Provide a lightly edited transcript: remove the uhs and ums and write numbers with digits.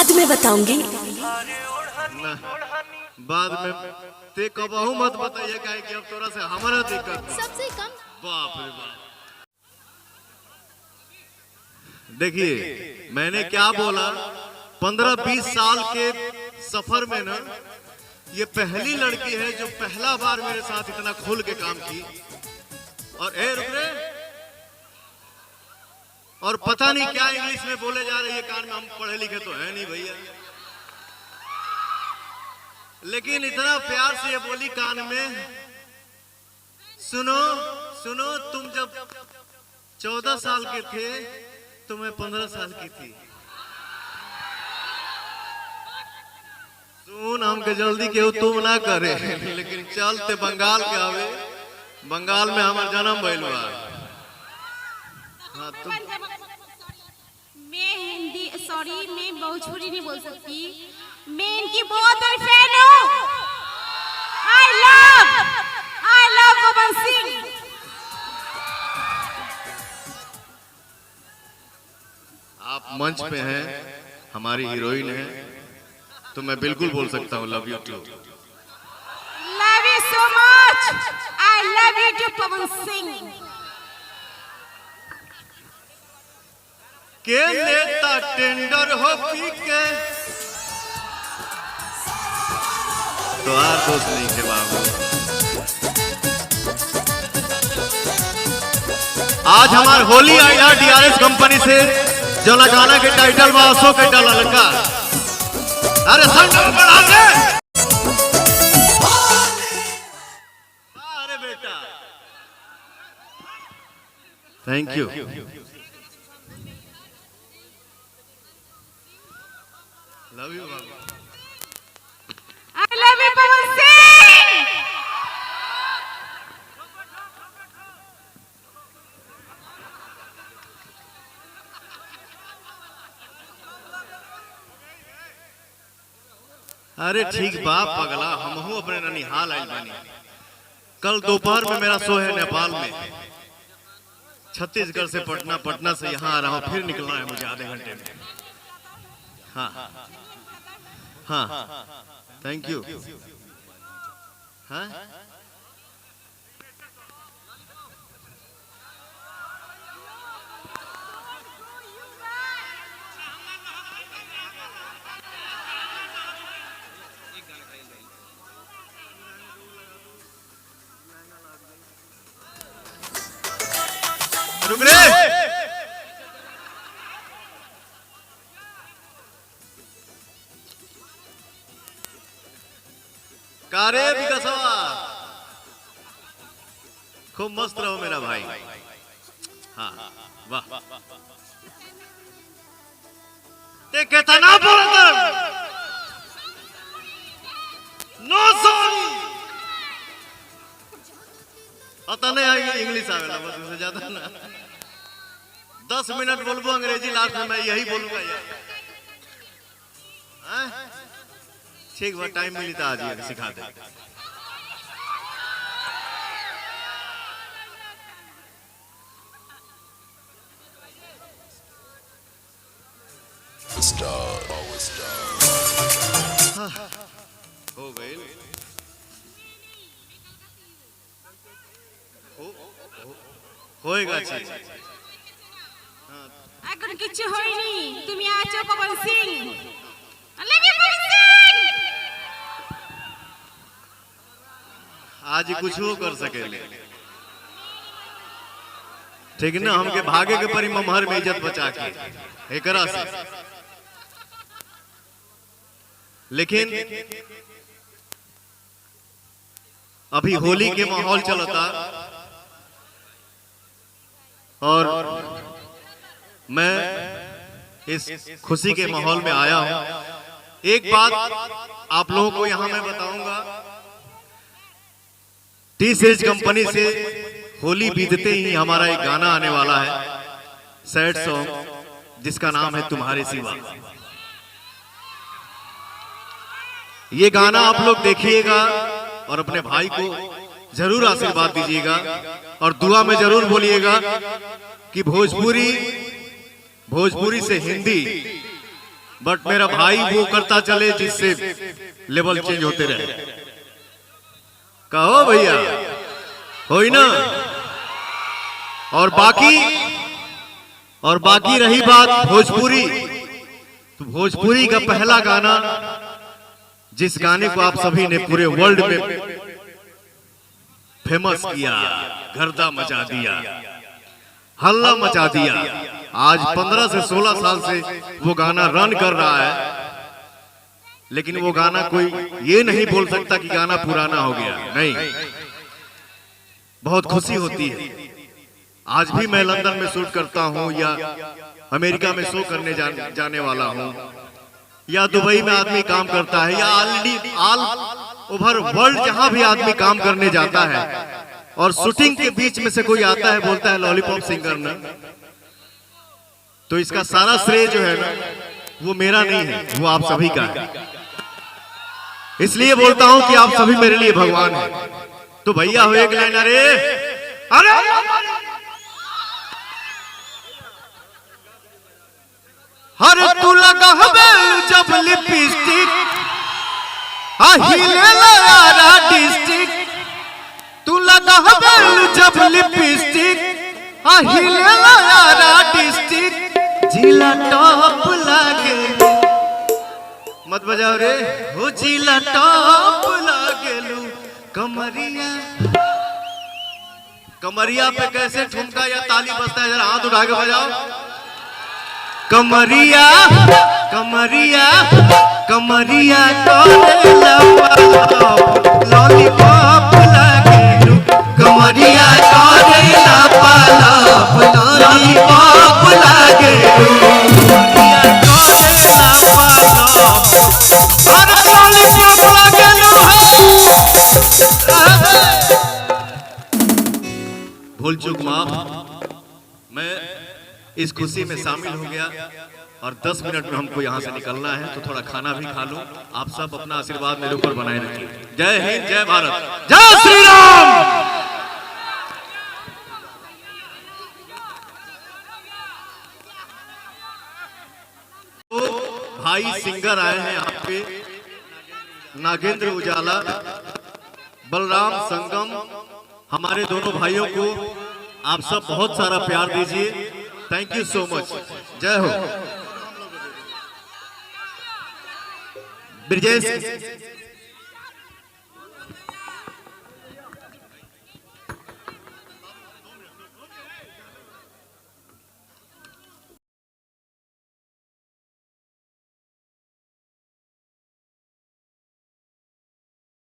बाद में बताऊंगी। ना, बाद में ते कबहू मत बताइए काहे कि अब तोरा से हमारा दिक्कत सबसे कम। बाप रे बाप। देखिए मैंने क्या बोला, 15-20 साल के सफर में ना ये पहली लड़की है जो पहला बार मेरे साथ इतना खुल के काम की। और रुक रे, और पता नहीं क्या इंग्लिश में बोले जा रही है कान में, हम पढ़े लिखे तो है नहीं भैया, लेकिन इतना प्यार से ये बोली कान में, सुनो सुनो तुम जब 14 साल के थे तो मैं 15 साल की थी। सुन हमके जल्दी केहू तुम ना करे, लेकिन चलते बंगाल के आवे, बंगाल में हमार जन्म भइल बा। हाँ तुम मैं हिंदी सॉरी मैं भोजपुरी नहीं बोल सकती, मैं इनकी बहुत बड़ी फैन हूँ। I love Pawan Singh. आप मंच पे हैं, हमारी हीरोइन है, तो मैं बिल्कुल बोल सकता हूँ love you too. Love you so much। I love you too Pawan Singh. के लेता टेंडर हो पी के, तो यार दोस्त नहीं थे बाबू। आज हमार होली आइला DRS कंपनी से, जो गाना के टाइटल में अशोक के डाला लड़का, अरे संगम बढ़ा दे। अरे बेटा थैंक यू। लव यू बाबू। I love you Pawan Singh. अरे ठीक बाप पगला, हमहू अपने ननिहाल आइल बानी। कल दोपहर में मेरा शो है नेपाल में, छत्तीसगढ़ से पटना, पटना से यहाँ आ रहा हूँ, फिर निकलना है मुझे आधे घंटे में। हाँ हाँ थैंक यू। हाँ रुक रे, कारे विकसवा, खूब मस्त रहो मेरा भाई। हाँ वाह, ते कितना बोलता नो सॉरी, अता नहीं आएगी इंग्लिश आवेला बस, उससे ज्यादा ना। 10 मिनट बोलबो अंग्रेजी, लास्ट में मैं यही बोलूंगा यार। ठीक बात, टाइम मिली तो आज ये सिखा दे। हो गई होएगा चीज। এখন কিছু হয়নি, তুমি আছো পवन Singh. I love you Pawan Singh. आज कुछ हो कर सकेले, ठीक ना, हमके भागे के परी ममहर में इज्जत बचा के एकरा से। लेकिन अभी होली के माहौल चलता और मैं इस खुशी के माहौल में आया हूं। एक बात आप लोगों को यहां मैं बताऊंगा, टी सीरीज कंपनी से होली बीतते ही हमारा एक गाना आने वाला है, सैड सॉन्ग, जिसका नाम है तुम्हारे सिवा। ये गाना आप लोग देखिएगा और अपने भाई को जरूर आशीर्वाद दीजिएगा और दुआ में जरूर बोलिएगा कि भोजपुरी से हिंदी बट मेरा भाई वो करता चले जिससे लेवल चेंज होते रहे। कहो भैया, हो ना। और बाकी रही बात भोजपुरी, तो भोजपुरी का पहला गाना, जिस गाने को आप सभी ने पूरे वर्ल्ड में फेमस किया, गर्दा मचा दिया, हल्ला मचा दिया, आज 15 से 16 साल से वो गाना रन कर रहा है, लेकिन वो गाना कोई ये नहीं बोल सकता कि गाना पुराना हो गया। नहीं, बहुत खुशी होती है। आज भी मैं लंदन में शूट करता हूं या अमेरिका में शो करने जाने वाला हूं, या दुबई में आदमी काम करता है, या ऑल ओवर वर्ल्ड जहां भी आदमी काम करने जाता है और शूटिंग के बीच में से कोई आता है, बोलता है लॉलीपॉप सिंगर ना, तो इसका सारा श्रेय जो है ना, वो मेरा नहीं है, वो आप सभी का है। इसलिए बोलता हूं कि आप सभी मेरे लिए भगवान हैं। तो भैया हो एक लाइन, अरे हर तू लगा जब लिपस्टिक हिले यारा डिस्ट्रिक्ट, तू लगा जब लिपस्टिक हिले यारा डिस्ट्रिक्ट, जिला टॉप लागे, मत बजाओ रे हो, जिला टॉप लागेलू, कमरिया पे कैसे ठुमका या ताली बजता है, जरा हाथ उठा के बजाओ। कमरिया लॉलीपॉप लागेलू, कमरिया लॉलीपॉप लागेलू, भूल चूक माफ, मैं इस खुशी में शामिल हो गया और 10 मिनट में हमको यहाँ से निकलना है, तो थोड़ा खाना भी खा लूं। आप सब अपना आशीर्वाद मेरे ऊपर बनाए रखिए। जय हिंद, जय भारत, जय श्री राम। तो भाई सिंगर आए हैं यहाँ पे, नागेंद्र उजाला, बलराम संगम, हमारे दोनों भाइयों को आप सब बहुत सारा प्यार दीजिए। Thank you so much. जय हो। ब्रिजेश